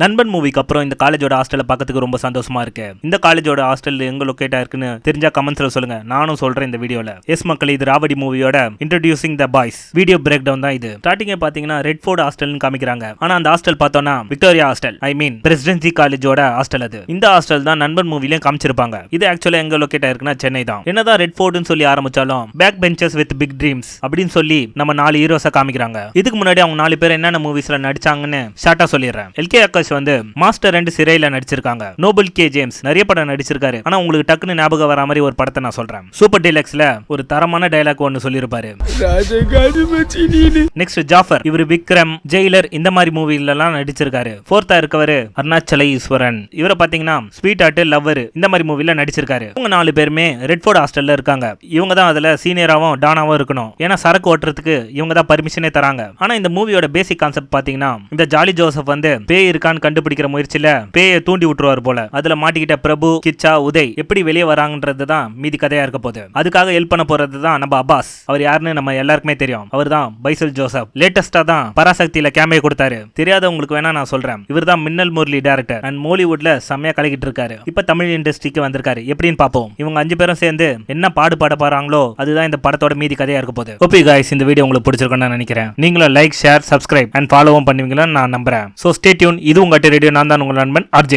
நண்பன் மூவிக்கு அப்புறம் இந்த காலேஜோட ஹாஸ்டலை பார்க்கறதுக்கு ரொம்ப சந்தோஷமா இருக்கு. இந்த காலேஜோட ஹாஸ்டல் எங்க லொக்கேட் ஆயிருக்குன்னு தெரிஞ்சா கமெண்ட்ஸ்ல சொல்லுங்க, நானும் சொல்றேன் இந்த வீடியோல. எஸ் மக்கள், இது ராவடி மூவியோட introducing the boys video breakdown தான் இது. ஸ்டார்டிங்கே பாத்தீங்கன்னா ரெட்ஃபோர்ட் ஹாஸ்டல்னு காமிக்கிறாங்க. ஆனா அந்த ஹாஸ்டல் பார்த்தோம்னா விக்டோரியா ஹாஸ்டல், ஐ மீன் பிரசிடென்சி காலேஜோட ஹாஸ்டல். அது இந்த ஹாஸ்டல் தான் நண்பன் மூவிலையும் காமிச்சிருப்பாங்க. இது ஆக்சுவலா எங்க லொக்கேட் ஆயிருக்குன்னா சென்னை தான். என்னதான் ரெட்ஃபோர்ட்னு சொல்லி ஆரம்பிச்சாலும் back benchers with big dreams அப்படின்னு சொல்லி நம்ம 4 ஹீரோஸை காமிக்கிறாங்க. இதுக்கு முன்னாடி அவங்க 4 பேர் என்னென்ன மூவிஸ்ல நடிச்சாங்கன்னு ஷார்ட்டா சொல்லிடுறேன். எல்கே ஆகாஷ் வந்து மாஸ்டர் 2 சிறையில நடிச்சிருக்காங்க. நோபல் கே ஜேம்ஸ் நிறைய படம் நடிச்சிருக்காரு. ஆனா உங்களுக்கு டக்குன்னு ஞாபகம் வர மாதிரி ஒரு படத்தை நான் சொல்றேன். சூப்பர் டீலக்ஸ்ல ஒரு தரமான டயலாக் ஒன்னு சொல்லிருப்பாரு. நெக்ஸ்ட் ஜாஃபர், இவர் விக்ரம், ஜெயிலர் இந்த மாதிரி மூவில எல்லாம் நடிச்சிருக்காரு. ஃபோர்த்தா இருக்கவரு அருணாச்சல ஈஸ்வரன். இவரை பாத்தீங்கன்னா ஸ்வீட் ஹார்ட், லவ்வர் இந்த மாதிரி மூவில நடிச்சிருக்காரு. இவங்க 4 பேருமே ரெட்ஃபோர்ட் ஹாஸ்டல்ல இருக்காங்க. இவங்க தான் அதுல சீனியராவும் டானாவும் இருக்கணும். ஏன்னா சரக்கு ஓட்டுறதுக்கு இவங்க தான் பர்மிஷனே தராங்க. ஆனா இந்த மூவியோட பேசிக் கான்செப்ட் பாத்தீங்கன்னா இந்த ஜாலி ஜோசப் வந்து பேய் இருக்கான்னு கண்டுபிடிக்கிற முயற்சியில பேயை தூண்டி விட்டுருவார் போல. அதுல மாட்டிக்கிட்ட பிரபு, கிச்சா, உதய் எப்படி வெளியே வராங்கன்றது தான் மீதி கதையா இருக்க போகுது. அதுக்காக ஹெல்ப் பண்ண போறது தான் நம்ம அப்பாஸ். அவர் யாருன்னு நம்ம எல்லாருக்குமே தெரியும். அவர் தான் பைசல் ஜோசப். லேட்டஸ்டா தான் பராசக்தியில கேமியோ கொடுத்தாரு. தெரியாதவங்களுக்கு வேணா நான் சொல்றேன், இவர் தான் மின்னல் முரளி டைரக்டர் அண்ட் மோலிவுட்ல செம்மையா கலக்கிட்டு இருக்காரு. இப்ப தமிழ் இண்டஸ்ட்ரிக்கு வந்திருக்காரு. எப்படின்னு பாப்போம். இவங்க 5 பேரும் சேர்ந்து என்ன பாடுபட போறாங்களோ அதுதான் இந்த படத்தோட மீதி கதையா இருக்க போகுது. ஓகே गाइस, இந்த வீடியோ உங்களுக்கு பிடிச்சிருக்கும்னு நான் நினைக்கிறேன். நீங்களும் லைக், ஷேர், சப்ஸ்கிரைப் அண்ட் ஃபாலோவும் பண்ணுவீங்கன்னு நான் நம்புறேன். So stay tune. இது உங்க ரேடியோ. நான் தான் உங்கள் நண்பன் RJ.